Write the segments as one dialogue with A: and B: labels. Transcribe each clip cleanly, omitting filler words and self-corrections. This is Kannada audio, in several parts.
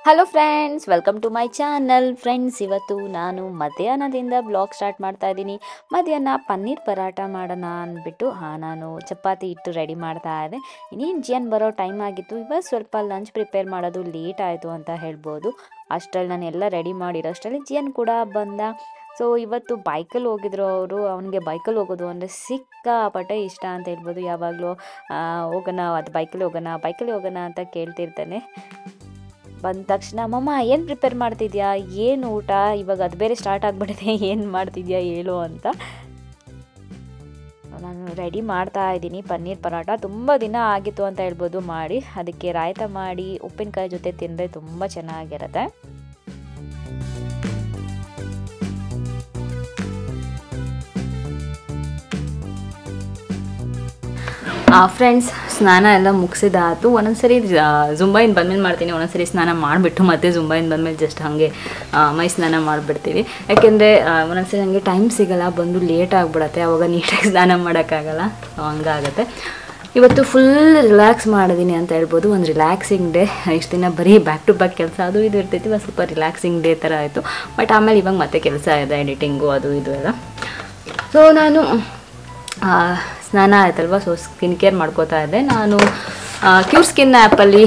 A: Hello friends, welcome to my channel. Friends, ಇವತ್ತು ನಾನು ಮಧ್ಯಾಹ್ನದಿಂದ ಬ್ಲಾಗ್ ಸ್ಟಾರ್ಟ್ ಮಾಡ್ತಾ ಇದ್ದೀನಿ. ಮಧ್ಯಾಹ್ನ ಪನ್ನೀರ್ ಪರಾಟ ಮಾಡೋಣ ಅಂದ್ಬಿಟ್ಟು ನಾನು ಚಪಾತಿ ಇಟ್ಟು ರೆಡಿ ಮಾಡ್ತಾ ಇದ್ದೆ. ಇನ್ನೇನು ಜಿಯನ್ ಬರೋ ಟೈಮ್ ಆಗಿತ್ತು. ಇವಾಗ ಸ್ವಲ್ಪ ಲಂಚ್ ಪ್ರಿಪೇರ್ ಮಾಡೋದು ಲೇಟ್ ಆಯಿತು ಅಂತ ಹೇಳ್ಬೋದು. ಅಷ್ಟರಲ್ಲಿ ನಾನು ಎಲ್ಲ ರೆಡಿ ಮಾಡಿರೋಷ್ಟರಲ್ಲಿ ಜಿಯನ್ ಕೂಡ ಬಂದ. ಸೊ ಇವತ್ತು ಬೈಕಲ್ಲಿ ಹೋಗಿದ್ರು ಅವರು. ಅವನಿಗೆ ಬೈಕಲ್ಲಿ ಹೋಗೋದು ಅಂದರೆ ಸಿಕ್ಕಾಪಟ್ಟೆ ಇಷ್ಟ ಅಂತ ಹೇಳ್ಬೋದು. ಯಾವಾಗಲೂ ಹೋಗೋಣ, ಅದು ಬೈಕಲ್ಲಿ ಹೋಗೋಣ ಅಂತ ಕೇಳ್ತಿರ್ತಾನೆ. ಬಂದ ತಕ್ಷಣ ಮಮ್ಮ ಏನು ಪ್ರಿಪೇರ್ ಮಾಡ್ತಿದ್ಯಾ, ಏನು ಊಟ, ಇವಾಗ ಅದು ಬೇರೆ ಸ್ಟಾರ್ಟ್ ಆಗಿಬಿಟ್ಟಿದೆ, ಏನು ಮಾಡ್ತಿದ್ಯಾ ಹೇಳು ಅಂತ. ನಾನು ರೆಡಿ ಮಾಡ್ತಾ ಇದ್ದೀನಿ ಪನ್ನೀರ್ ಪರಾಟ. ತುಂಬ ದಿನ ಆಗಿತ್ತು ಅಂತ ಹೇಳ್ಬೋದು ಮಾಡಿ. ಅದಕ್ಕೆ ರಾಯ್ತ ಮಾಡಿ ಉಪ್ಪಿನಕಾಯಿ ಜೊತೆ ತಿಂದರೆ ತುಂಬ ಚೆನ್ನಾಗಿರುತ್ತೆ. ಫ್ರೆಂಡ್ಸ್, ಸ್ನಾನ ಎಲ್ಲ ಮುಗಿಸಿದಾತು. ಒಂದೊಂದ್ಸರಿ ಜುಂಬಾಯಿಂದ ಬಂದಮೇಲೆ ಮಾಡ್ತೀನಿ, ಒಂದೊಂದ್ಸರಿ ಸ್ನಾನ ಮಾಡಿಬಿಟ್ಟು ಮತ್ತೆ ಜುಂಬಾಯಿಂದ ಬಂದಮೇಲೆ ಜಸ್ಟ್ ಹಾಗೆ ಮೈ ಸ್ನಾನ ಮಾಡಿಬಿಡ್ತೀನಿ. ಯಾಕೆಂದರೆ ಒಂದೊಂದ್ಸರಿ ನನಗೆ ಟೈಮ್ ಸಿಗೋಲ್ಲ, ಬಂದು ಲೇಟ್ ಆಗಿಬಿಡತ್ತೆ, ಆವಾಗ ನೀಟಾಗಿ ಸ್ನಾನ ಮಾಡೋಕ್ಕಾಗಲ್ಲ. ಹಂಗಾಗುತ್ತೆ. ಇವತ್ತು ಫುಲ್ ರಿಲ್ಯಾಕ್ಸ್ ಮಾಡಿದ್ದೀನಿ ಅಂತ ಹೇಳ್ಬೋದು. ಒಂದು ರಿಲ್ಯಾಕ್ಸಿಂಗ್ ಡೇ. ಇಷ್ಟು ದಿನ ಬರೀ ಬ್ಯಾಕ್ ಟು ಬ್ಯಾಕ್ ಕೆಲಸ ಅದು ಇದು ಇರ್ತೈತಿ. ಒಂದು ಸ್ವಲ್ಪ ರಿಲ್ಯಾಕ್ಸಿಂಗ್ ಡೇ ಥರ ಆಯಿತು. ಬಟ್ ಆಮೇಲೆ ಇವಾಗ ಮತ್ತೆ ಕೆಲಸ ಇದೆ, ಎಡಿಟಿಂಗು ಅದು ಇದು ಎಲ್ಲ. ಸೊ ನಾನು ಸ್ನಾನ ಆಯ್ತಲ್ವ, ಸೊ ಸ್ಕಿನ್ ಕೇರ್ ಮಾಡ್ಕೋತಾ ಇದ್ದೆ. ನಾನು ಕ್ಯೂರ್ ಸ್ಕಿನ್ ಆ್ಯಪಲ್ಲಿ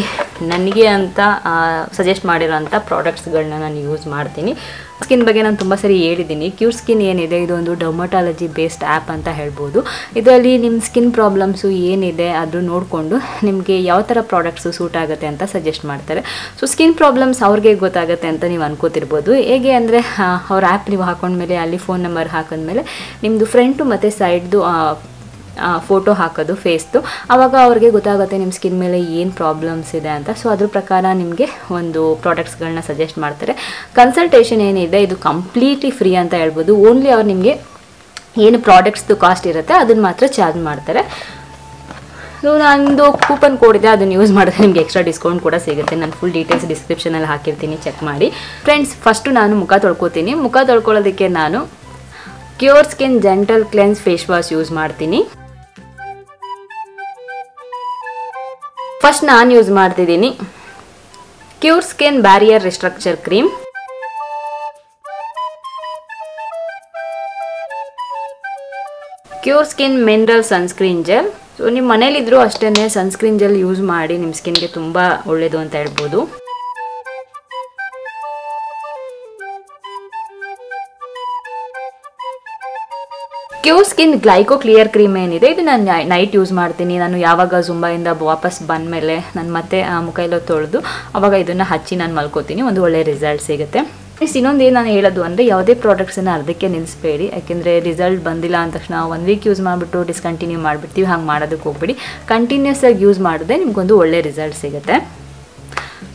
A: ನನಗೆ ಅಂತ ಸಜೆಸ್ಟ್ ಮಾಡಿರೋಂಥ ಪ್ರಾಡಕ್ಟ್ಸ್ಗಳನ್ನ ನಾನು ಯೂಸ್ ಮಾಡ್ತೀನಿ. ಸ್ಕಿನ್ ಬಗ್ಗೆ ನಾನು ತುಂಬ ಸರಿ ಹೇಳಿದ್ದೀನಿ. ಕ್ಯೂರ್ ಸ್ಕಿನ್ ಏನಿದೆ, ಇದೊಂದು ಡರ್ಮಟಾಲಜಿ ಬೇಸ್ಡ್ ಆ್ಯಪ್ ಅಂತ ಹೇಳ್ಬೋದು. ಇದರಲ್ಲಿ ನಿಮ್ಮ ಸ್ಕಿನ್ ಪ್ರಾಬ್ಲಮ್ಸು ಏನಿದೆ ಅದು ನೋಡಿಕೊಂಡು ನಿಮಗೆ ಯಾವ ಥರ ಪ್ರಾಡಕ್ಟ್ಸು ಸೂಟ್ ಆಗುತ್ತೆ ಅಂತ ಸಜೆಸ್ಟ್ ಮಾಡ್ತಾರೆ. ಸೊ ಸ್ಕಿನ್ ಪ್ರಾಬ್ಲಮ್ಸ್ ಅವ್ರಿಗೆ ಗೊತ್ತಾಗುತ್ತೆ ಅಂತ ನೀವು ಅನ್ಕೋತಿರ್ಬೋದು. ಹೇಗೆ ಅಂದರೆ ಅವ್ರ ಆ್ಯಪ್ ನೀವು ಹಾಕೊಂಡ್ಮೇಲೆ ಅಲ್ಲಿ ಫೋನ್ ನಂಬರ್ ಹಾಕಿದ್ಮೇಲೆ ನಿಮ್ಮದು ಫ್ರಂಟು ಮತ್ತು ಸೈಡ್ದು ಫೋಟೋ ಹಾಕೋದು ಫೇಸ್ದು, ಆವಾಗ ಅವ್ರಿಗೆ ಗೊತ್ತಾಗುತ್ತೆ ನಿಮ್ಮ ಸ್ಕಿನ್ ಮೇಲೆ ಏನು ಪ್ರಾಬ್ಲಮ್ಸ್ ಇದೆ ಅಂತ. ಸೊ ಅದ್ರ ಪ್ರಕಾರ ನಿಮಗೆ ಒಂದು ಪ್ರಾಡಕ್ಟ್ಸ್ಗಳನ್ನ ಸಜೆಸ್ಟ್ ಮಾಡ್ತಾರೆ. ಕನ್ಸಲ್ಟೇಷನ್ ಏನಿದೆ ಇದು ಕಂಪ್ಲೀಟ್ಲಿ ಫ್ರೀ ಅಂತ ಹೇಳ್ಬೋದು. ಓನ್ಲಿ ಅವ್ರು ನಿಮಗೆ ಏನು ಪ್ರಾಡಕ್ಟ್ಸ್ದು ಕಾಸ್ಟ್ ಇರುತ್ತೆ ಅದನ್ನು ಮಾತ್ರ ಚಾರ್ಜ್ ಮಾಡ್ತಾರೆ. ಸೊ ನಂದು ಕೂಪನ್ ಕೋಡ್ ಇದೆ, ಅದನ್ನು ಯೂಸ್ ಮಾಡಿದ್ರೆ ನಿಮಗೆ ಎಕ್ಸ್ಟ್ರಾ ಡಿಸ್ಕೌಂಟ್ ಕೂಡ ಸಿಗುತ್ತೆ. ನಾನು ಫುಲ್ ಡೀಟೇಲ್ಸ್ ಡಿಸ್ಕ್ರಿಪ್ಷನಲ್ಲಿ ಹಾಕಿರ್ತೀನಿ, ಚೆಕ್ ಮಾಡಿ. ಫ್ರೆಂಡ್ಸ್, ಫಸ್ಟು ನಾನು ಮುಖ ತೊಳ್ಕೊತೀನಿ. ಮುಖ ತೊಳ್ಕೊಳ್ಳೋದಕ್ಕೆ ನಾನು Cureskin gentle cleanse face wash use ಮಾಡ್ತೀನಿ. ಫಸ್ಟ್ ನಾನು ಯೂಸ್ ಮಾಡ್ತಿದ್ದೀನಿ Cureskin barrier restructure cream. Cureskin mineral sunscreen gel. So ನಿಮ್ಮ ಮನೇಲಿದ್ರೂ ಅಷ್ಟೇ ಸನ್ಸ್ಕ್ರೀನ್ ಜೆಲ್ ಯೂಸ್ ಮಾಡಿ, ನಿಮ್ಮ ಸ್ಕಿನ್ಗೆ ತುಂಬ ಒಳ್ಳೆಯದು ಅಂತ ಹೇಳ್ಬೋದು. Cure skin glyco clear cream ಏನಿದೆ, ಇದು ನಾನು ನೈಟ್ ಯೂಸ್ ಮಾಡ್ತೀನಿ. ನಾನು ಯಾವಾಗ ಜುಂಬಾಯಿಂದ ವಾಪಸ್ ಬಂದಮೇಲೆ ನಾನು ಮತ್ತೆ ಮುಖ ಎಲ್ಲ ತೊಳೆದು ಆವಾಗ ಇದನ್ನು ಹಚ್ಚಿ ನಾನು ಮಲ್ಕೋತೀನಿ. ಒಂದು ಒಳ್ಳೆ ರಿಸಲ್ಟ್ ಸಿಗುತ್ತೆ. ಇನ್ನೊಂದು ಏನು ನಾನು ಹೇಳೋದು ಅಂದರೆ, ಯಾವುದೇ ಪ್ರಾಡಕ್ಟ್ಸನ್ನು ಅರ್ಧಕ್ಕೆ ನಿಲ್ಲಿಸಬೇಡಿ. ಯಾಕೆಂದರೆ ರಿಸಲ್ಟ್ ಬಂದಿಲ್ಲ ಅಂದ ತಕ್ಷಣ 1 ವೀಕ್ ಯೂಸ್ ಮಾಡಿಬಿಟ್ಟು ಡಿಸ್ಕಂಟಿನ್ಯೂ ಮಾಡಿಬಿಡ್ತೀವಿ. ಹಾಗೆ ಮಾಡೋದಕ್ಕೆ ಹೋಗ್ಬೇಡಿ. ಕಂಟಿನ್ಯೂಸ್ ಆಗಿ ಯೂಸ್ ಮಾಡಿದ್ರೆ ನಿಮಗೊಂದು ಒಳ್ಳೆ ರಿಸಲ್ಟ್ ಸಿಗುತ್ತೆ.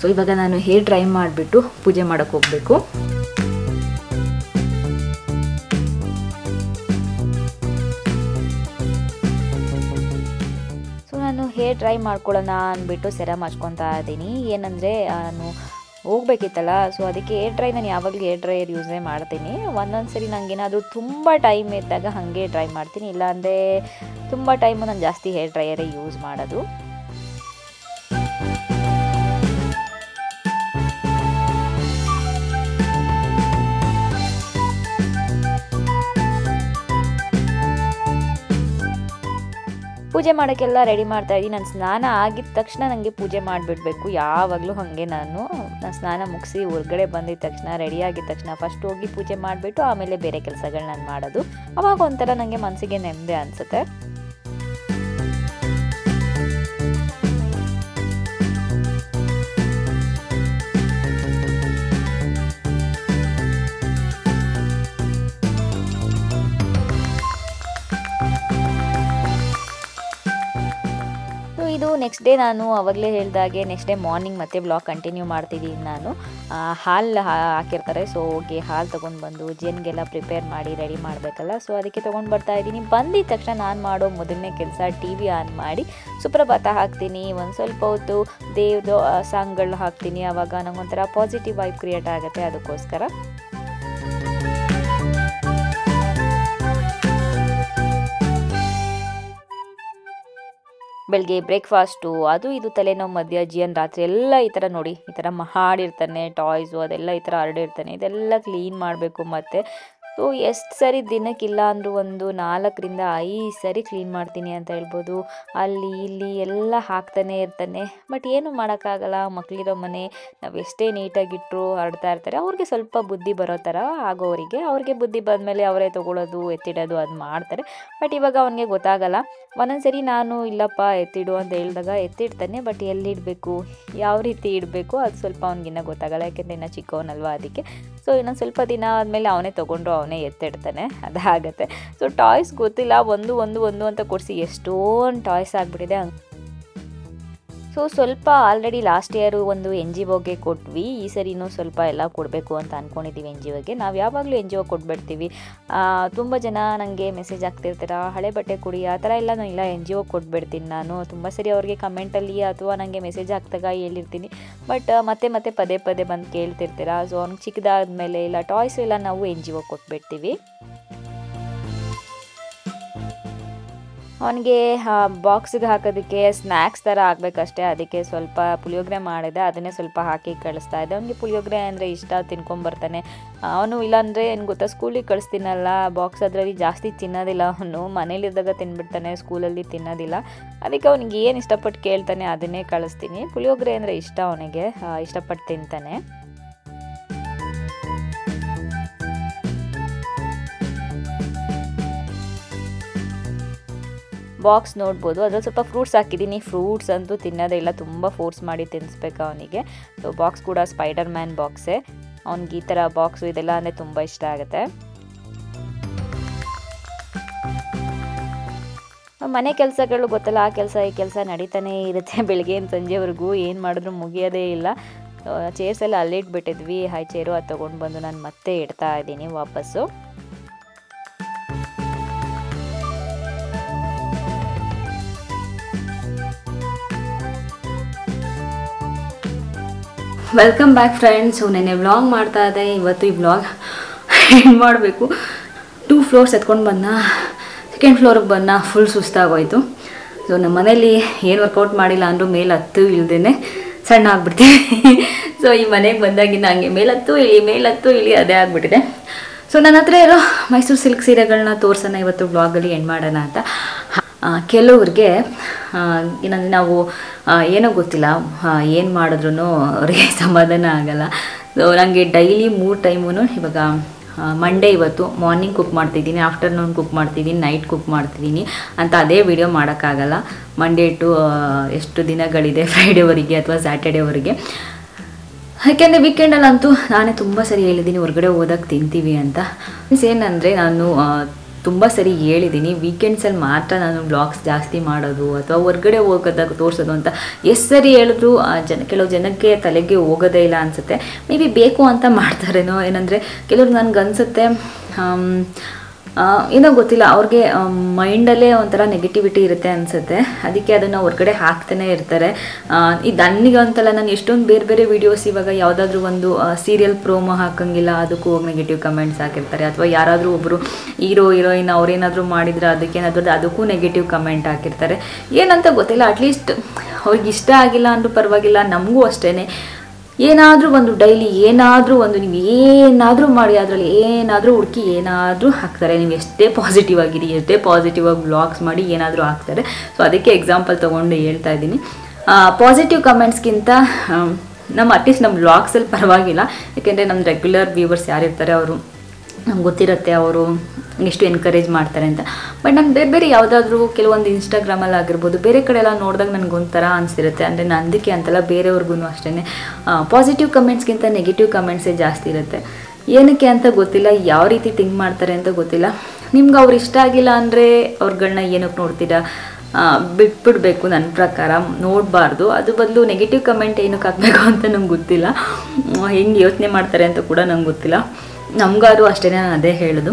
A: ಸೊ ಇವಾಗ ನಾನು ಹೇರ್ ಡ್ರೈ ಮಾಡಿಬಿಟ್ಟು ಪೂಜೆ ಮಾಡೋಕ್ಕೆ ಹೋಗಬೇಕು. ನಾನು ಹೇರ್ ಡ್ರೈ ಮಾಡ್ಕೊಳ್ಳೋಣ ಅಂದ್ಬಿಟ್ಟು ಸೆರಮ್ ಹಚ್ಕೊತಾ ಇದ್ದೀನಿ. ಏನಂದರೆ ನಾನು ಹೋಗ್ಬೇಕಿತ್ತಲ್ಲ, ಸೊ ಅದಕ್ಕೆ ಹೇರ್ ಡ್ರೈ ನಾನು ಯಾವಾಗಲೂ ಹೇರ್ ಡ್ರೈಯರ್ ಯೂಸೇ ಮಾಡ್ತೀನಿ. ಒಂದೊಂದು ಸರಿ ನನಗೇನಾದರೂ ತುಂಬ ಟೈಮ್ ಇದ್ದಾಗ ಹಾಗೆ ಡ್ರೈ ಮಾಡ್ತೀನಿ, ಇಲ್ಲಾಂದರೆ ತುಂಬ ಟೈಮು ನಾನು ಜಾಸ್ತಿ ಹೇರ್ ಡ್ರೈಯರೇ ಯೂಸ್ ಮಾಡೋದು. ಪೂಜೆ ಮಾಡೋಕ್ಕೆಲ್ಲ ರೆಡಿ ಮಾಡ್ತಾ ಇದ್ದೀನಿ. ನಾನು ಸ್ನಾನ ಆಗಿದ ತಕ್ಷಣ ನನಗೆ ಪೂಜೆ ಮಾಡಿಬಿಡ್ಬೇಕು. ಯಾವಾಗಲೂ ಹಾಗೆ ನಾನು ಸ್ನಾನ ಮುಗಿಸಿ ಹೊರಗಡೆ ಬಂದಿದ್ದ ತಕ್ಷಣ, ರೆಡಿ ಆಗಿದ ತಕ್ಷಣ ಫಸ್ಟ್ ಹೋಗಿ ಪೂಜೆ ಮಾಡಿಬಿಟ್ಟು ಆಮೇಲೆ ಬೇರೆ ಕೆಲಸಗಳು ನಾನು ಮಾಡೋದು. ಅವಾಗ ಒಂಥರ ನನಗೆ ಮನಸ್ಸಿಗೆ ನೆಮ್ಮದಿ ಅನಿಸುತ್ತೆ. ಇದು ನೆಕ್ಸ್ಟ್ ಡೇ ನಾನು ಅವಾಗಲೇ ಹೇಳಿದಾಗೆ ನೆಕ್ಸ್ಟ್ ಡೇ ಮಾರ್ನಿಂಗ್ ಮತ್ತೆ ಬ್ಲಾಗ್ ಕಂಟಿನ್ಯೂ ಮಾಡ್ತಿದ್ದೀನಿ. ನಾನು ಹಾಲು ಹಾಕಿರ್ತಾರೆ, ಸೊ ಹೋಗಿ ಹಾಲು ತೊಗೊಂಡು ಬಂದು ಜಿಯನ್ಗೆಲ್ಲ ಪ್ರಿಪೇರ್ ಮಾಡಿ ರೆಡಿ ಮಾಡಬೇಕಲ್ಲ, ಸೊ ಅದಕ್ಕೆ ತೊಗೊಂಡು ಬರ್ತಾ ಇದ್ದೀನಿ. ಬಂದಿದ್ದ ತಕ್ಷಣ ನಾನು ಮಾಡೋ ಮೊದಲನೇ ಕೆಲಸ TV ಆನ್ ಮಾಡಿ ಸುಪ್ರಭಾತ ಹಾಕ್ತೀನಿ. ಒಂದು ಸ್ವಲ್ಪ ಹೊತ್ತು ದೇವ್ರದ್ದು ಸಾಂಗ್ಗಳು ಹಾಕ್ತೀನಿ. ಆವಾಗ ನಂಗೊಂಥರ ಪಾಸಿಟಿವ್ ವೈಬ್ ಕ್ರಿಯೇಟ್ ಆಗುತ್ತೆ. ಅದಕ್ಕೋಸ್ಕರ ಬೆಳಗ್ಗೆ ಬ್ರೇಕ್ಫಾಸ್ಟು ಅದು ಇದು ತಲೆನೋವು ಮಧ್ಯ ಜಿಯನ್ ರಾತ್ರಿ ಎಲ್ಲ ಈ ಥರ ನೋಡಿ ಈ ಥರ ಹಾಡಿರ್ತಾನೆ, ಟಾಯ್ಸು ಅದೆಲ್ಲ ಈ ಥರ ಹರಡಿರ್ತಾನೆ. ಇದೆಲ್ಲ ಕ್ಲೀನ್ ಮಾಡಬೇಕು. ಮತ್ತು ಸೊ ಎಷ್ಟು ಸರಿ ದಿನಕ್ಕಿಲ್ಲ ಅಂದರೂ ಒಂದು 4 ರಿಂದ 5 ಸರಿ ಕ್ಲೀನ್ ಮಾಡ್ತೀನಿ ಅಂತ ಹೇಳ್ಬೋದು. ಅಲ್ಲಿ ಇಲ್ಲಿ ಎಲ್ಲ ಹಾಕ್ತಾನೆ ಇರ್ತಾನೆ. ಬಟ್ ಏನು ಮಾಡೋಕ್ಕಾಗಲ್ಲ, ಮಕ್ಕಳಿರೋ ಮನೆ, ನಾವು ಎಷ್ಟೇ ನೀಟಾಗಿಟ್ಟರು ಹರಡ್ತಾ ಇರ್ತಾರೆ. ಅವ್ರಿಗೆ ಸ್ವಲ್ಪ ಬುದ್ಧಿ ಬರೋ ಥರ ಆಗೋವರಿಗೆ, ಅವ್ರಿಗೆ ಬುದ್ಧಿ ಬಂದಮೇಲೆ ಅವರೇ ತೊಗೊಳ್ಳೋದು ಎತ್ತಿಡೋದು ಅದು ಮಾಡ್ತಾರೆ. ಬಟ್ ಇವಾಗ ಅವನಿಗೆ ಗೊತ್ತಾಗಲ್ಲ. ಒಂದೊಂದ್ಸರಿ ನಾನು ಇಲ್ಲಪ್ಪ ಎತ್ತಿಡು ಅಂತ ಹೇಳಿದಾಗ ಎತ್ತಿಡ್ತಾನೆ. ಬಟ್ ಎಲ್ಲಿಡಬೇಕು, ಯಾವ ರೀತಿ ಇಡಬೇಕು ಅದು ಸ್ವಲ್ಪ ಅವ್ನಿಗಿನ್ನ ಗೊತ್ತಾಗಲ್ಲ, ಯಾಕೆಂದರೆ ಇನ್ನು ಚಿಕ್ಕವನಲ್ವ ಅದಕ್ಕೆ. ಸೊ ಇನ್ನೊಂದು ಸ್ವಲ್ಪ ದಿನ ಆದಮೇಲೆ ಅವನೇ ತೊಗೊಂಡು ಅವನೇ ಎತ್ತಿಡ್ತಾನೆ, ಅದಾಗತ್ತೆ. ಸೊ ಟಾಯ್ಸ್ ಗೊತ್ತಿಲ್ಲ, ಒಂದು ಒಂದು ಒಂದು ಅಂತ ಕೊಡಿಸಿ ಎಷ್ಟೊಂದು ಟಾಯ್ಸ್ ಆಗಿಬಿಟ್ಟಿದೆ. ಸೊ ಸ್ವಲ್ಪ ಆಲ್ರೆಡಿ ಲಾಸ್ಟ್ ಇಯರು ಒಂದು NGOಗೆ ಕೊಟ್ವಿ. ಈ ಸರಿನೂ ಸ್ವಲ್ಪ ಎಲ್ಲ ಕೊಡಬೇಕು ಅಂತ ಅಂದ್ಕೊಂಡಿದ್ದೀವಿ NGOಗೆ. ನಾವು ಯಾವಾಗಲೂ NGO ಕೊಟ್ಬಿಡ್ತೀವಿ. ತುಂಬ ಜನ ನನಗೆ ಮೆಸೇಜ್ ಆಗ್ತಿರ್ತೀರ, ಹಳೆ ಬಟ್ಟೆ ಕೊಡಿ ಆ ಥರ ಎಲ್ಲ. ನಾನು ಇಲ್ಲ NGO ಕೊಟ್ಬಿಡ್ತೀನಿ. ನಾನು ತುಂಬ ಸರಿ ಅವ್ರಿಗೆ ಕಮೆಂಟಲ್ಲಿ ಅಥವಾ ನನಗೆ ಮೆಸೇಜ್ ಹಾಕ್ದಾಗ ಹೇಳಿರ್ತೀನಿ. ಬಟ್ ಮತ್ತೆ ಪದೇ ಪದೇ ಬಂದು ಕೇಳ್ತಿರ್ತೀರ. ಸೊ ಅವ್ನಿಗೆ ಚಿಕ್ಕದಾದ್ಮೇಲೆ ಇಲ್ಲ ಟಾಯ್ಸ್ ಎಲ್ಲ ನಾವು NGO ಕೊಟ್ಬಿಡ್ತೀವಿ. ಅವನಿಗೆ ಬಾಕ್ಸಿಗೆ ಹಾಕೋದಕ್ಕೆ ಸ್ನ್ಯಾಕ್ಸ್ ಥರ ಆಗಬೇಕಷ್ಟೇ. ಅದಕ್ಕೆ ಸ್ವಲ್ಪ ಪುಳಿಯೋಗರೆ ಮಾಡಿದೆ, ಅದನ್ನೇ ಸ್ವಲ್ಪ ಹಾಕಿ ಕಳಿಸ್ತಾ ಇದ್ದೆ. ಅವನಿಗೆ ಪುಳಿಯೋಗರೆ ಅಂದರೆ ಇಷ್ಟ, ತಿನ್ಕೊಂಬರ್ತಾನೆ. ಅವನು ಇಲ್ಲಾಂದರೆ ಏನು ಗೊತ್ತಾ, ಸ್ಕೂಲಿಗೆ ಕಳಿಸ್ತೀನಲ್ಲ ಬಾಕ್ಸ್, ಅದರಲ್ಲಿ ಜಾಸ್ತಿ ತಿನ್ನೋದಿಲ್ಲ. ಅವನು ಮನೇಲಿದ್ದಾಗ ತಿನ್ಬಿಡ್ತಾನೆ, ಸ್ಕೂಲಲ್ಲಿ ತಿನ್ನೋದಿಲ್ಲ. ಅದಕ್ಕೆ ಅವನಿಗೆ ಏನು ಇಷ್ಟಪಟ್ಟು ಕೇಳ್ತಾನೆ ಅದನ್ನೇ ಕಳಿಸ್ತೀನಿ. ಪುಳಿಯೋಗರೆ ಅಂದರೆ ಇಷ್ಟ ಅವನಿಗೆ, ಇಷ್ಟಪಟ್ಟು ತಿಂತಾನೆ. ಬಾಕ್ಸ್ ನೋಡ್ಬೋದು, ಅದ್ರಲ್ಲಿ ಸ್ವಲ್ಪ ಫ್ರೂಟ್ಸ್ ಹಾಕಿದ್ದೀನಿ. ಫ್ರೂಟ್ಸ್ ಅಂತೂ ತಿನ್ನೋದೇ ಇಲ್ಲ, ತುಂಬ ಫೋರ್ಸ್ ಮಾಡಿ ತಿನ್ನಿಸ್ಬೇಕು ಅವನಿಗೆ. ಸೊ ಬಾಕ್ಸ್ ಕೂಡ ಸ್ಪೈಡರ್ ಮ್ಯಾನ್ ಬಾಕ್ಸೇ. ಅವ್ನಿಗೆ ಈ ಥರ ಬಾಕ್ಸು ಇದೆಲ್ಲ ಅಂದರೆ ತುಂಬ ಇಷ್ಟ ಆಗುತ್ತೆ. ಮನೆ ಕೆಲಸಗಳು ಗೊತ್ತಲ್ಲ, ಆ ಕೆಲಸ ಈ ಕೆಲಸ ನಡೀತಾನೆ ಇರುತ್ತೆ ಬೆಳಗ್ಗೆಯಿಂದ ಸಂಜೆವರೆಗೂ. ಏನು ಮಾಡಿದ್ರು ಮುಗಿಯೋದೇ ಇಲ್ಲ. ಚೇರ್ಸ್ ಎಲ್ಲ ಅಲ್ಲಿಟ್ಬಿಟ್ಟಿದ್ವಿ, ಹೈ ಚೇರು, ಅದು ತೊಗೊಂಡು ಬಂದು ನಾನು ಮತ್ತೆ ಇಡ್ತಾ ಇದ್ದೀನಿ ವಾಪಸ್ಸು. Welcome back friends. ನೆನ್ನೆ ವ್ಲಾಗ್ ಮಾಡ್ತಾ ಇದ್ದೆ, ಇವತ್ತು ಈ ವ್ಲಾಗ್ ಎಂಡ್ ಮಾಡಬೇಕು. 2 ಫ್ಲೋರ್ಸ್ ಎತ್ಕೊಂಡು ಬಂದ, 2nd ಫ್ಲೋರಿಗೆ ಬಂದ, ಫುಲ್ ಸುಸ್ತಾಗೋಯ್ತು. ಸೊ ನಮ್ಮ ಮನೇಲಿ ಏನು ವರ್ಕೌಟ್ ಮಾಡಿಲ್ಲ ಅಂದರೂ ಮೇಲೆ ಹತ್ತು ಇಳ್ದೇ ಸಣ್ಣ ಆಗಿಬಿಡ್ತೀವಿ. ಸೊ ಈ ಮನೆಗೆ ಬಂದಾಗಿಂದ ಹಂಗೆ ಮೇಲತ್ತು ಇಳಿ ಅದೇ ಆಗಿಬಿಟ್ಟಿದೆ. ಸೊ ನನ್ನ ಹತ್ರ ಇರೋ ಮೈಸೂರು ಸಿಲ್ಕ್ ಸೀರೆಗಳನ್ನ ತೋರ್ಸೋಣ ಇವತ್ತು ವ್ಲಾಗಲ್ಲಿ ಎಂಡ್ ಮಾಡೋಣ ಅಂತ. ಕೆಲವ್ರಿಗೆ ಏನಂದರೆ ನಾವು ಏನೋ ಗೊತ್ತಿಲ್ಲ, ಏನು ಮಾಡಿದ್ರೂ ಅವ್ರಿಗೆ ಸಮಾಧಾನ ಆಗಲ್ಲ. ಸೊ ನನಗೆ ಡೈಲಿ 3 ಟೈಮೂ ಇವಾಗ ಮಂಡೇ ಇವತ್ತು ಮಾರ್ನಿಂಗ್ ಕುಕ್ ಮಾಡ್ತಿದ್ದೀನಿ, ಆಫ್ಟರ್ನೂನ್ ಕುಕ್ ಮಾಡ್ತಿದ್ದೀನಿ, ನೈಟ್ ಕುಕ್ ಮಾಡ್ತಿದ್ದೀನಿ ಅಂತ ಅದೇ ವಿಡಿಯೋ ಮಾಡೋಕ್ಕಾಗಲ್ಲ. ಮಂಡೇ ಟು ಎಷ್ಟು ದಿನಗಳಿದೆ, ಫ್ರೈಡೇವರೆಗೆ ಅಥವಾ ಸ್ಯಾಟರ್ಡೇವರೆಗೆ. ಯಾಕೆಂದರೆ ವೀಕೆಂಡಲ್ಲಂತೂ ನಾನೇ ತುಂಬ ಸರಿ ಹೇಳಿದ್ದೀನಿ ಹೊರಗಡೆ ಹೋದಾಗ ತಿಂತೀವಿ ಅಂತ. ಏನಂದರೆ ನಾನು ತುಂಬ ಸರಿ ಹೇಳಿದ್ದೀನಿ, ವೀಕೆಂಡ್ಸಲ್ಲಿ ಮಾತ್ರ ನಾನು ವ್ಲಾಗ್ಸ್ ಜಾಸ್ತಿ ಮಾಡೋದು ಅಥವಾ ಹೊರ್ಗಡೆ ಹೋಗೋದಾಗ ತೋರಿಸೋದು ಅಂತ ಎಷ್ಟು ಸರಿ ಹೇಳಿದ್ರು ಕೆಲವು ಜನಕ್ಕೆ ತಲೆಗೆ ಹೋಗೋದೇ ಇಲ್ಲ ಅನಿಸುತ್ತೆ. ಮೇ ಬಿ ಬೇಕು ಅಂತ ಮಾಡ್ತಾರೇನೋ. ಏನಂದರೆ ಕೆಲವ್ರು ನನಗೆ ಅನಿಸುತ್ತೆ ಏನೋ ಗೊತ್ತಿಲ್ಲ, ಅವ್ರಿಗೆ ಮೈಂಡಲ್ಲೇ ಒಂಥರ ನೆಗೆಟಿವಿಟಿ ಇರುತ್ತೆ ಅನಿಸುತ್ತೆ. ಅದಕ್ಕೆ ಅದನ್ನು ಹೊರಗಡೆ ಹಾಕ್ತಾನೆ ಇರ್ತಾರೆ. ಇದು ನನಗೆ ಅಂತಲ್ಲ, ನಾನು ಎಷ್ಟೊಂದು ಬೇರೆ ಬೇರೆ ವೀಡಿಯೋಸ್ ಇವಾಗ ಯಾವುದಾದ್ರೂ ಒಂದು ಸೀರಿಯಲ್ ಪ್ರೋಮೋ ಹಾಕೋಂಗಿಲ್ಲ, ಅದಕ್ಕೂ ಹೋಗಿ ನೆಗೆಟಿವ್ ಕಮೆಂಟ್ಸ್ ಹಾಕಿರ್ತಾರೆ. ಅಥವಾ ಯಾರಾದರೂ ಒಬ್ಬರು ಹೀರೋಯಿನ್ ಅವ್ರೇನಾದರೂ ಮಾಡಿದ್ರೆ ಅದಕ್ಕೂ ನೆಗೆಟಿವ್ ಕಮೆಂಟ್ ಹಾಕಿರ್ತಾರೆ. ಏನಂತ ಗೊತ್ತಿಲ್ಲ, ಅಟ್ಲೀಸ್ಟ್ ಅವ್ರಿಗೆ ಇಷ್ಟ ಆಗಿಲ್ಲ ಅಂದರೂ ಪರವಾಗಿಲ್ಲ, ನಮಗೂ ಅಷ್ಟೇ ಏನಾದರೂ ಒಂದು ಡೈಲಿ ಏನಾದರೂ ಒಂದು ನೀವು ಏನಾದರೂ ಮಾಡಿ ಅದರಲ್ಲಿ ಏನಾದರೂ ಹುಡುಕಿ ಏನಾದರೂ ಹಾಕ್ತಾರೆ. ನೀವು ಎಷ್ಟೇ ಪಾಸಿಟಿವ್ ಆಗಿರಿ, ಎಷ್ಟೇ ಪಾಸಿಟಿವ್ ಆಗಿ ವ್ಲಾಗ್ಸ್ ಮಾಡಿ ಏನಾದರೂ ಹಾಕ್ತಾರೆ. ಸೊ ಅದಕ್ಕೆ ಎಕ್ಸಾಂಪಲ್ ತೊಗೊಂಡು ಹೇಳ್ತಾ ಇದ್ದೀನಿ. ಪಾಸಿಟಿವ್ ಕಮೆಂಟ್ಸ್ಗಿಂತ ಅಟ್ಲೀಸ್ಟ್ ನಮ್ಮ ವ್ಲಾಗ್ಸಲ್ಲಿ ಪರವಾಗಿಲ್ಲ, ಯಾಕೆಂದರೆ ನಮ್ಮ ರೆಗ್ಯುಲರ್ ವ್ಯೂವರ್ಸ್ ಯಾರಿರ್ತಾರೆ ಅವರು ನಮ್ಗೆ ಗೊತ್ತಿರುತ್ತೆ ಅವರು ಎಷ್ಟು ಎನ್ಕರೇಜ್ ಮಾಡ್ತಾರೆ ಅಂತ. ಬಟ್ ನಾನು ಬೇರೆ ಯಾವುದಾದ್ರೂ ಕೆಲವೊಂದು ಇನ್ಸ್ಟಾಗ್ರಾಮಲ್ಲಿ ಆಗಿರ್ಬೋದು, ಬೇರೆ ಕಡೆ ಎಲ್ಲ ನೋಡಿದಾಗ ನನಗೊಂಥರ ಅನಿಸಿರುತ್ತೆ. ಅಂದರೆ ನಂದಕ್ಕೆ ಅಂತಲ್ಲ, ಬೇರೆಯವ್ರಿಗೂ ಅಷ್ಟೇ ಪಾಸಿಟಿವ್ ಕಮೆಂಟ್ಸ್ಗಿಂತ ನೆಗೆಟಿವ್ ಕಮೆಂಟ್ಸೇ ಜಾಸ್ತಿ ಇರುತ್ತೆ. ಏನಕ್ಕೆ ಅಂತ ಗೊತ್ತಿಲ್ಲ, ಯಾವ ರೀತಿ ಥಿಂಕ್ ಮಾಡ್ತಾರೆ ಅಂತ ಗೊತ್ತಿಲ್ಲ. ನಿಮ್ಗೆ ಅವ್ರು ಇಷ್ಟ ಆಗಿಲ್ಲ ಅಂದರೆ ಅವ್ರುಗಳನ್ನ ಏನಕ್ಕೆ ನೋಡ್ತೀರಾ, ಬಿಟ್ಬಿಡ್ಬೇಕು. ನನ್ನ ಪ್ರಕಾರ ನೋಡಬಾರ್ದು. ಅದು ಬದಲು ನೆಗೆಟಿವ್ ಕಮೆಂಟ್ ಏನಕ್ಕೆ ಹಾಕಬೇಕು ಅಂತ ನಂಗೆ ಗೊತ್ತಿಲ್ಲ, ಹೆಂಗೆ ಯೋಚನೆ ಮಾಡ್ತಾರೆ ಅಂತ ಕೂಡ ನಂಗೆ ಗೊತ್ತಿಲ್ಲ. ನಮಗಾರು ಅಷ್ಟೇ, ನಾನು ಅದೇ ಹೇಳೋದು.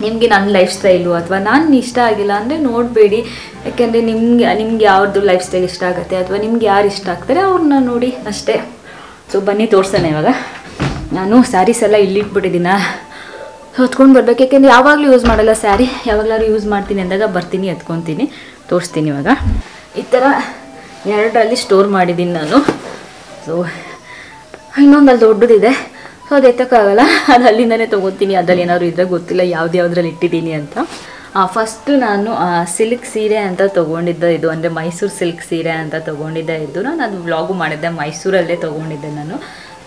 A: ನಿಮಗೆ ನನ್ನ ಲೈಫ್ ಸ್ಟೈಲು ಅಥವಾ ನಾನು ಇಷ್ಟ ಆಗಿಲ್ಲ ಅಂದರೆ ನೋಡಬೇಡಿ. ಯಾಕೆಂದರೆ ನಿಮ್ಗೆ ಯಾವ್ದು ಲೈಫ್ ಸ್ಟೈಲ್ ಇಷ್ಟ ಆಗುತ್ತೆ ಅಥವಾ ನಿಮ್ಗೆ ಯಾರು ಇಷ್ಟ ಆಗ್ತಾರೆ ಅವ್ರನ್ನ ನೋಡಿ ಅಷ್ಟೇ. ಸೊ ಬನ್ನಿ ತೋರಿಸ್ತಾನೆ. ಇವಾಗ ನಾನು ಸ್ಯಾರೀಸ್ ಎಲ್ಲ ಇಲ್ಲಿಟ್ಬಿಟ್ಟಿದ್ದೀನ, ಹೊತ್ಕೊಂಡು ಬರ್ಬೇಕು. ಯಾಕೆಂದರೆ ಯಾವಾಗಲೂ ಯೂಸ್ ಮಾಡಲ್ಲ ಸ್ಯಾರಿ, ಯಾವಾಗಲಾದ್ರು ಯೂಸ್ ಮಾಡ್ತೀನಿ ಅಂದಾಗ ಬರ್ತೀನಿ ಎತ್ಕೊತೀನಿ, ತೋರಿಸ್ತೀನಿ. ಇವಾಗ ಈ ಥರ 2ರಲ್ಲಿ ಸ್ಟೋರ್ ಮಾಡಿದ್ದೀನಿ ನಾನು. ಸೊ ಇನ್ನೊಂದು ಅಲ್ಲಿ ದೊಡ್ಡದಿದೆ, ಸೊ ಅದು ಎತ್ತಕ್ಕಾಗಲ್ಲ, ಅದು ಅಲ್ಲಿಂದನೇ ತೊಗೊತೀನಿ. ಅದರಲ್ಲಿ ಏನಾದ್ರು ಇದ್ದರೆ ಗೊತ್ತಿಲ್ಲ ಯಾವ್ದ್ರಲ್ಲಿ ಇಟ್ಟಿದ್ದೀನಿ ಅಂತ. ಫಸ್ಟು ನಾನು ಸಿಲ್ಕ್ ಸೀರೆ ಅಂತ ತೊಗೊಂಡಿದ್ದೆ ಇದು, ಅಂದರೆ ಮೈಸೂರು ಸಿಲ್ಕ್ ಸೀರೆ ಅಂತ ತೊಗೊಂಡಿದ್ದೆ ಇದು. ನಾನು ಅದು ವ್ಲಾಗು ಮಾಡಿದ್ದೆ, ಮೈಸೂರಲ್ಲೇ ತೊಗೊಂಡಿದ್ದೆ ನಾನು.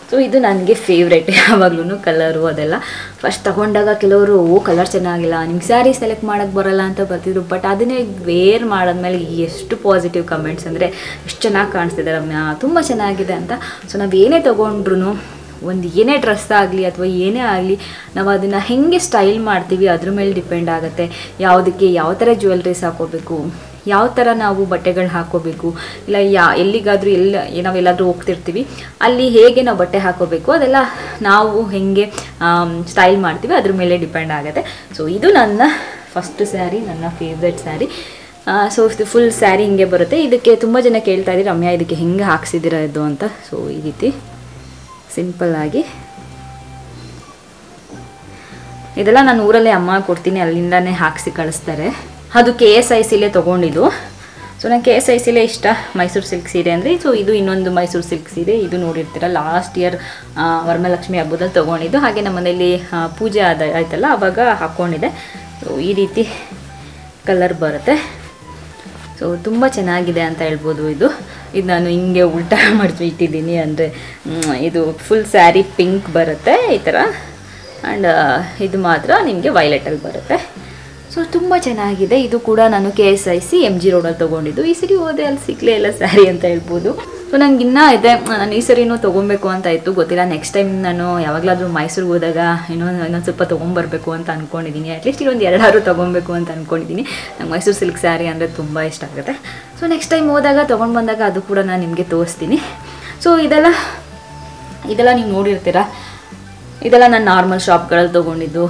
A: ಸೊ ಇದು ನನಗೆ ಫೇವ್ರೇಟ್ ಯಾವಾಗ್ಲೂ ಕಲರು ಅದೆಲ್ಲ. ಫಸ್ಟ್ ತೊಗೊಂಡಾಗ ಕೆಲವರು ಕಲರ್ ಚೆನ್ನಾಗಿಲ್ಲ, ನಿಮ್ಗೆ ಸ್ಯಾರಿ ಸೆಲೆಕ್ಟ್ ಮಾಡೋಕ್ಕೆ ಬರೋಲ್ಲ ಅಂತ ಬರ್ತಿದ್ರು. ಬಟ್ ಅದನ್ನೇ ವೇರ್ ಮಾಡಿದ್ಮೇಲೆ ಎಷ್ಟು ಪಾಸಿಟಿವ್ ಕಮೆಂಟ್ಸ್, ಅಂದರೆ ಎಷ್ಟು ಚೆನ್ನಾಗಿ ಕಾಣಿಸ್ತಿದೆ ರಮ್ಯಾ, ತುಂಬ ಚೆನ್ನಾಗಿದೆ ಅಂತ. ಸೊ ನಾವು ಏನೇ ತೊಗೊಂಡ್ರು, ಒಂದು ಏನೇ ಡ್ರೆಸ್ ಆಗಲಿ ಅಥವಾ ಏನೇ ಆಗಲಿ, ನಾವು ಅದನ್ನು ಹೇಗೆ ಸ್ಟೈಲ್ ಮಾಡ್ತೀವಿ ಅದ್ರ ಮೇಲೆ ಡಿಪೆಂಡ್ ಆಗುತ್ತೆ. ಯಾವುದಕ್ಕೆ ಯಾವ ಥರ ಜ್ಯುವೆಲ್ರೀಸ್ ಹಾಕೋಬೇಕು, ಯಾವ ಥರ ನಾವು ಬಟ್ಟೆಗಳು ಹಾಕೋಬೇಕು, ಇಲ್ಲ ಎಲ್ಲಿಗಾದರೂ ನಾವೆಲ್ಲಾದರೂ ಹೋಗ್ತಿರ್ತೀವಿ ಅಲ್ಲಿ ಹೇಗೆ ನಾವು ಬಟ್ಟೆ ಹಾಕೋಬೇಕು, ಅದೆಲ್ಲ ನಾವು ಹೇಗೆ ಸ್ಟೈಲ್ ಮಾಡ್ತೀವಿ ಅದ್ರ ಮೇಲೆ ಡಿಪೆಂಡ್ ಆಗುತ್ತೆ. ಸೊ ಇದು ನನ್ನ ಫಸ್ಟ್ ಸ್ಯಾರಿ, ನನ್ನ ಫೇವ್ರೆಟ್ ಸ್ಯಾರಿ. ಸೊ ಇದು ಫುಲ್ ಸ್ಯಾರಿ ಹಿಂಗೆ ಬರುತ್ತೆ. ಇದಕ್ಕೆ ತುಂಬ ಜನ ಕೇಳ್ತಾ ಇದ್ದೀರಿ ರಮ್ಯಾ ಇದಕ್ಕೆ ಹೆಂಗೆ ಹಾಕ್ಸಿದ್ದೀರಾ ಇದು ಅಂತ. ಸೊ ಈ ರೀತಿ ಸಿಂಪಲ್ಲಾಗಿ ಇದೆಲ್ಲ ನಾನು ಊರಲ್ಲೇ ಅಮ್ಮ ಕೊಡ್ತೀನಿ, ಅಲ್ಲಿಂದಾನೇ ಹಾಕಿಸಿ ಕಳಿಸ್ತಾರೆ. ಅದು KSICಲೇ ತೊಗೊಂಡಿದ್ದು. ಸೊ ನಂಗೆ KSICಲೇ ಇಷ್ಟ ಮೈಸೂರು ಸಿಲ್ಕ್ ಸೀರೆ ಅಂದರೆ. ಸೊ ಇದು ಇನ್ನೊಂದು ಮೈಸೂರು ಸಿಲ್ಕ್ ಸೀರೆ, ಇದು ನೋಡಿರ್ತೀರ ಲಾಸ್ಟ್ ಇಯರ್ ವರಮಹಾಲಕ್ಷ್ಮಿ ಹಬ್ಬದಲ್ಲಿ ತೊಗೊಂಡಿದ್ದು. ಹಾಗೆ ನಮ್ಮ ಮನೇಲಿ ಪೂಜೆ ಆಯ್ತಲ್ಲ ಆವಾಗ ಹಾಕ್ಕೊಂಡಿದ್ದೆ. ಸೊ ಈ ರೀತಿ ಕಲರ್ ಬರುತ್ತೆ. ಸೊ ತುಂಬ ಚೆನ್ನಾಗಿದೆ ಅಂತ ಹೇಳ್ಬೋದು. ಇದು ನಾನು ಹಿಂಗೆ ಉಲ್ಟಾ ಮಾಡಿ ಇಟ್ಟಿದ್ದೀನಿ, ಅಂದರೆ ಇದು ಫುಲ್ ಸ್ಯಾರಿ ಪಿಂಕ್ ಬರುತ್ತೆ ಈ ಥರ, ಆ್ಯಂಡ್ ಇದು ಮಾತ್ರ ನಿಮಗೆ ವೈಲೆಟಲ್ಲಿ ಬರುತ್ತೆ. ಸೊ ತುಂಬ ಚೆನ್ನಾಗಿದೆ. ಇದು ಕೂಡ ನಾನು KSIC MG ರೋಡಲ್ಲಿ ತೊಗೊಂಡಿದ್ದು. ಈ ಸರಿ ಹೋದೆ ಅಲ್ಲಿ ಸಿಕ್ಕಲೇ ಇಲ್ಲ ಸ್ಯಾರಿ ಅಂತ ಹೇಳ್ಬೋದು. ಸೊ ನಂಗೆ ಇನ್ನೂ ಇದೆ, ನಾನು ಈ ಸರಿನೂ ತೊಗೊಬೇಕು ಅಂತ ಇತ್ತು, ಗೊತ್ತಿಲ್ಲ. ನೆಕ್ಸ್ಟ್ ಟೈಮ್ ನಾನು ಯಾವಾಗಲಾದರೂ ಮೈಸೂರಿಗೆ ಹೋದಾಗ ಇನ್ನೊಂದು ಸ್ವಲ್ಪ ತೊಗೊಂಬರ್ಬೇಕು ಅಂತ ಅಂದ್ಕೊಂಡಿದ್ದೀನಿ. ಅಟ್ಲೀಸ್ಟ್ ಇದೊಂದು 2 ತೊಗೊಬೇಕು ಅಂತ ಅಂದ್ಕೊಂಡಿದ್ದೀನಿ. ನಂಗೆ ಮೈಸೂರು ಸಿಲ್ಕ್ ಸ್ಯಾರಿ ಅಂದರೆ ತುಂಬ ಇಷ್ಟ ಆಗುತ್ತೆ. ಸೊ ನೆಕ್ಸ್ಟ್ ಟೈಮ್ ಹೋದಾಗ ತೊಗೊಂಡು ಬಂದಾಗ ಅದು ಕೂಡ ನಾನು ನಿಮಗೆ ತೋರಿಸ್ತೀನಿ. ಸೊ ಇದೆಲ್ಲ ನೀವು ನೋಡಿರ್ತೀರ, ಇದೆಲ್ಲ ನಾನು ನಾರ್ಮಲ್ ಶಾಪ್ಗಳಲ್ಲಿ ತೊಗೊಂಡಿದ್ದು.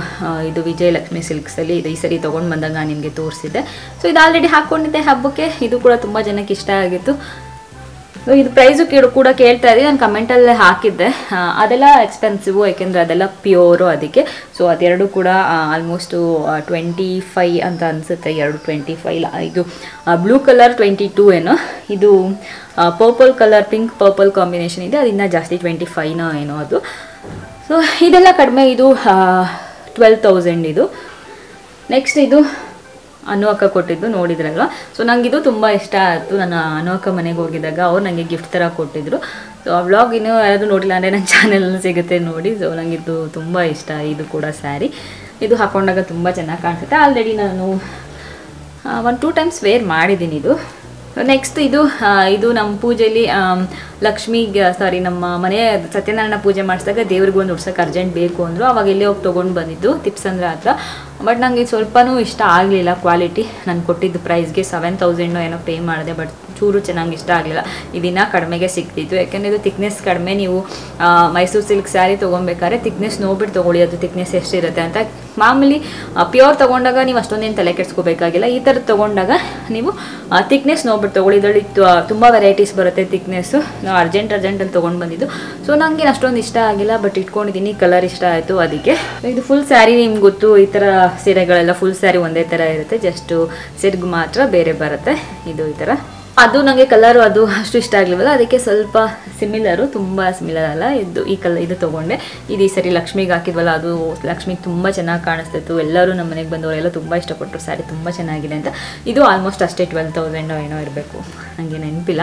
A: ಇದು ವಿಜಯಲಕ್ಷ್ಮಿ ಸಿಲ್ಕ್ಸಲ್ಲಿ ಇದು ಈ ಸರಿ ತೊಗೊಂಡು ಬಂದಾಗ ನಾನು ನಿಮಗೆ ತೋರಿಸಿದ್ದೆ. ಸೊ ಇದು ಆಲ್ರೆಡಿ ಹಾಕ್ಕೊಂಡಿದ್ದೆ ಹಬ್ಬಕ್ಕೆ. ಇದು ಕೂಡ ತುಂಬ ಜನಕ್ಕೆ ಇಷ್ಟ ಆಗಿತ್ತು. ಇದು ಪ್ರೈಸು ಕೂಡ ಕೇಳ್ತಾ ಇದ್ದೀನಿ, ನಾನು ಕಮೆಂಟಲ್ಲೇ ಹಾಕಿದ್ದೆ. ಅದೆಲ್ಲ ಎಕ್ಸ್ಪೆನ್ಸಿವು, ಯಾಕೆಂದರೆ ಅದೆಲ್ಲ ಪ್ಯೂರು, ಅದಕ್ಕೆ. ಸೊ ಅದೆರಡು ಕೂಡ ಆಲ್ಮೋಸ್ಟು 25 ಅಂತ ಅನಿಸುತ್ತೆ. 25. ಇದು ಬ್ಲೂ ಕಲರ್ 22 ಏನೋ, ಇದು purple colour pink purple combination ಇದೆ, ಅದನ್ನ ಜಾಸ್ತಿ 25 ಏನೋ ಅದು. ಸೊ ಇದೆಲ್ಲ ಕಡಿಮೆ, ಇದು 12,000 ಇದು. ನೆಕ್ಸ್ಟ್ ಇದು ಅನು ಅಕ್ಕ ಕೊಟ್ಟಿದ್ದು ನೋಡಿದ್ರಲ್ವ. ಸೊ ನನಗಿದು ತುಂಬ ಇಷ್ಟ ಆಯಿತು. ನಾನು ಅನು ಅಕ್ಕ ಮನೆಗೆ ಹೋಗಿದ್ದಾಗ ಅವ್ರು ನನಗೆ ಗಿಫ್ಟ್ ಥರ ಕೊಟ್ಟಿದ್ರು. ಸೊ ಆ ವ್ಲಾಗ್ ಇನ್ನೂ ಯಾರಾದರೂ ನೋಡಿಲ್ಲ ಅಂದರೆ ನನ್ನ ಚಾನಲಲ್ಲಿ ಸಿಗುತ್ತೆ ನೋಡಿ. ಸೊ ನನಗಿದು ತುಂಬ ಇಷ್ಟ. ಇದು ಕೂಡ ಸ್ಯಾರಿ, ಇದು ಹಾಕ್ಕೊಂಡಾಗ ತುಂಬ ಚೆನ್ನಾಗಿ ಕಾಣಿಸುತ್ತೆ. ಆಲ್ರೆಡಿ ನಾನು 1-2 ಟೈಮ್ಸ್ ವೇರ್ ಮಾಡಿದ್ದೀನಿ ಇದು. ನೆಕ್ಸ್ಟ್ ಇದು ನಮ್ಮ ಪೂಜೆಯಲ್ಲಿ ನಮ್ಮ ಮನೆ ಸತ್ಯನಾರಾಯಣ ಪೂಜೆ ಮಾಡಿಸಿದಾಗ ದೇವ್ರಿಗೆ ಒಂದು ಉಡ್ಸೋಕೆ ಅರ್ಜೆಂಟ್ ಬೇಕು ಅಂದರು. ಅವಾಗ ಎಲ್ಲೇ ಹೋಗಿ ತೊಗೊಂಡು ಬಂದಿದ್ದು ತಿಪ್ಸಂದ್ರ ಹತ್ರ. ಬಟ್ ನನಗೆ ಸ್ವಲ್ಪನೂ ಇಷ್ಟ ಆಗಲಿಲ್ಲ ಕ್ವಾಲಿಟಿ. ನಾನು ಕೊಟ್ಟಿದ್ದು ಪ್ರೈಸ್ಗೆ 7,000 ಏನೋ ಪೇ ಮಾಡಿದೆ. ಬಟ್ ಚೂರು ಚೆನ್ನಾಗಿ ಇಷ್ಟ ಆಗಲಿಲ್ಲ. ಇದನ್ನ ಕಡಿಮೆಗೆ ಸಿಗ್ತಿತ್ತು, ಯಾಕೆಂದರೆ ಇದು ತಿಕ್ನೆಸ್ ಕಡಿಮೆ. ನೀವು ಮೈಸೂರು ಸಿಲ್ಕ್ ಸ್ಯಾರಿ ತೊಗೊಬೇಕಾದ್ರೆ ತಿಕ್ನೆಸ್ ನೋಡ್ಬಿಟ್ಟು ತೊಗೊಳ್ಳಿ, ಅದು ತಿಕ್ನೆಸ್ ಎಷ್ಟಿರುತ್ತೆ ಅಂತ. ಮಾಮೂಲಿ ಪ್ಯೂರ್ ತೊಗೊಂಡಾಗ ನೀವು ಅಷ್ಟೊಂದೇನು ತಲೆ ಕೆಡಿಸ್ಕೋಬೇಕಾಗಿಲ್ಲ. ಈ ಥರದ್ದು ತೊಗೊಂಡಾಗ ನೀವು ತಿಕ್ನೆಸ್ ನೋಡ್ಬಿಟ್ಟು ತೊಗೊಳ್ಳಿ. ಇದರಲ್ಲಿ ತುಂಬ ವೆರೈಟೀಸ್ ಬರುತ್ತೆ ತಿಕ್ನೆಸ್ಸು. ನಾವು ಅರ್ಜೆಂಟಲ್ಲಿ ತೊಗೊಂಡು ಬಂದಿದ್ದು. ಸೊ ನನಗೆ ಅಷ್ಟೊಂದು ಇಷ್ಟ ಆಗಿಲ್ಲ, ಬಟ್ ಇಟ್ಕೊಂಡಿದ್ದೀನಿ. ಕಲರ್ ಇಷ್ಟ ಆಯಿತು ಅದಕ್ಕೆ. ಇದು ಫುಲ್ ಸ್ಯಾರಿ ನಿಮ್ಗೆ ಗೊತ್ತು, ಈ ಥರ ಸೀರೆಗಳೆಲ್ಲ ಫುಲ್ ಸ್ಯಾರಿ ಒಂದೇ ಥರ ಇರುತ್ತೆ, ಜಸ್ಟು ಸೆರ್ಗು ಮಾತ್ರ ಬೇರೆ ಬರುತ್ತೆ. ಇದು ಈ ಥರ. ಅದು ನನಗೆ ಕಲರು ಅದು ಅಷ್ಟು ಇಷ್ಟ ಆಗಲಿವಲ್ಲ, ಅದಕ್ಕೆ ಸ್ವಲ್ಪ ಸಿಮಿಲರು, ತುಂಬ ಸಿಮಿಲರ್ ಅಲ್ಲ. ಇದು ತೊಗೊಂಡೆ. ಇದು ಈ ಸರಿ ಲಕ್ಷ್ಮಿಗೆ ಹಾಕಿದ್ವಲ್ಲ, ಅದು ಲಕ್ಷ್ಮಿಗೆ ತುಂಬ ಚೆನ್ನಾಗಿ ಕಾಣಿಸ್ತಿತ್ತು. ಎಲ್ಲರೂ ನಮ್ಮ ಮನೆಗೆ ಬಂದವರೆಲ್ಲ ತುಂಬ ಇಷ್ಟಪಟ್ಟರು, ಸ್ಯಾರಿ ತುಂಬ ಚೆನ್ನಾಗಿದೆ ಅಂತ. ಇದು ಆಲ್ಮೋಸ್ಟ್ ಅಷ್ಟೇ 12,000 ಏನೋ ಇರಬೇಕು, ನನಗೆ ನೆನಪಿಲ್ಲ.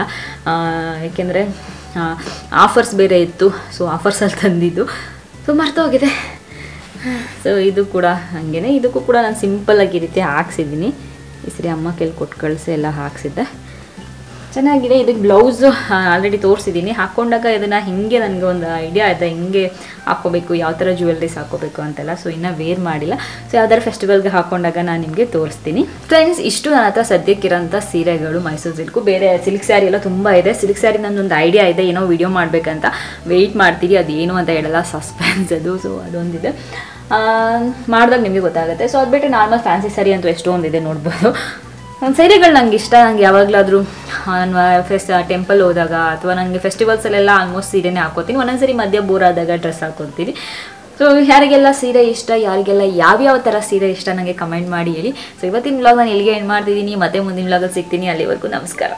A: ಏಕೆಂದರೆ ಆಫರ್ಸ್ ಬೇರೆ ಇತ್ತು. ಸೊ ಆಫರ್ಸಲ್ಲಿ ತಂದಿದ್ದು, ಸೊ ಮರ್ತೋಗಿದೆ. ಸೊ ಇದು ಕೂಡ ಹಾಗೇ. ಇದಕ್ಕೂ ಕೂಡ ನಾನು ಸಿಂಪಲ್ಲಾಗಿ ಈ ರೀತಿ ಹಾಕ್ಸಿದ್ದೀನಿ. ಈ ಸರಿ ಅಮ್ಮ ಕೈಲಿ ಕೊಟ್ಟು ಕಳಿಸಿ ಎಲ್ಲ ಹಾಕ್ಸಿದ್ದೆ. ಚೆನ್ನಾಗಿದೆ. ಇದಕ್ಕೆ ಬ್ಲೌಸು ಆಲ್ರೆಡಿ ತೋರಿಸಿದ್ದೀನಿ. ಹಾಕ್ಕೊಂಡಾಗ ಇದನ್ನು ಹಿಂಗೆ ನನಗೆ ಒಂದು ಐಡಿಯಾ ಇದೆ, ಹಿಂಗೆ ಹಾಕ್ಕೋಬೇಕು, ಯಾವ ಥರ ಜ್ಯುವೆಲ್ರೀಸ್ ಹಾಕ್ಕೋಬೇಕು ಅಂತೆಲ್ಲ. ಸೊ ಇನ್ನೂ ವೇರ್ ಮಾಡಿಲ್ಲ. ಸೊ ಯಾವ್ದಾರು ಫೆಸ್ಟಿವಲ್ಗೆ ಹಾಕ್ಕೊಂಡಾಗ ನಾನು ನಿಮಗೆ ತೋರಿಸ್ತೀನಿ. ಫ್ರೆಂಡ್ಸ್, ಇಷ್ಟು ನನ್ನ ಹತ್ರ ಸದ್ಯಕ್ಕಿರೋಂಥ ಸೀರೆಗಳು ಮೈಸೂರು ಸಿಲ್ಕು. ಬೇರೆ ಸಿಲ್ಕ್ ಸ್ಯಾರಿ ಎಲ್ಲ ತುಂಬ ಇದೆ. ಸಿಲ್ಕ್ ಸ್ಯಾರಿ ನನ್ನೊಂದು ಐಡಿಯಾ ಇದೆ, ಏನೋ ವಿಡಿಯೋ ಮಾಡಬೇಕಂತ ವೆಯ್ಟ್ ಮಾಡ್ತೀರಿ. ಅದೇನು ಅಂತ ಹೇಳಲ್ಲ, ಸಸ್ಪೆನ್ಸ್ ಅದು. ಸೊ ಅದೊಂದಿದೆ, ಮಾಡಿದಾಗ ನಿಮಗೆ ಗೊತ್ತಾಗುತ್ತೆ. ಸೊ ಅದು ಬಿಟ್ಟರೆ ನಾರ್ಮಲ್ ಫ್ಯಾನ್ಸಿ ಸ್ಯಾರಿ ಅಂತೂ ಎಷ್ಟೊಂದಿದೆ ನೋಡ್ಬೋದು. ಸೀರೆಗಳು ನಂಗೆ ಇಷ್ಟ. ನಂಗೆ ಯಾವಾಗಲಾದರೂ ನಾನು ಟೆಂಪಲ್ ಹೋದಾಗ ಅಥವಾ ನನಗೆ ಫೆಸ್ಟಿವಲ್ಸಲ್ಲೆಲ್ಲ ಆಲ್ಮೋಸ್ಟ್ ಸೀರೆನೇ ಹಾಕೋತೀನಿ. ಒಂದೊಂದ್ಸರಿ ಮಧ್ಯ ಬೋರ್ ಆದಾಗ ಡ್ರೆಸ್ ಹಾಕ್ಕೊತೀನಿ. ಸೊ ಯಾರಿಗೆಲ್ಲ ಸೀರೆ ಇಷ್ಟ, ಯಾರಿಗೆಲ್ಲ ಯಾವ್ಯಾವ ಥರ ಸೀರೆ ಇಷ್ಟ ನನಗೆ ಕಮೆಂಟ್ ಮಾಡಿ ಹೇಳಿ. ಸೊ ಇವತ್ತಿನ ವ್ಲಾಗ್ ನಾನು ಎಲ್ಲಿಗೆ ಎಂಡ್ ಮಾಡ್ತಿದ್ದೀನಿ, ಮತ್ತೆ ಮುಂದಿನ ವ್ಲಾಗಲ್ಲಿ ಸಿಗ್ತೀನಿ. ಅಲ್ಲಿವರೆಗೂ ನಮಸ್ಕಾರ.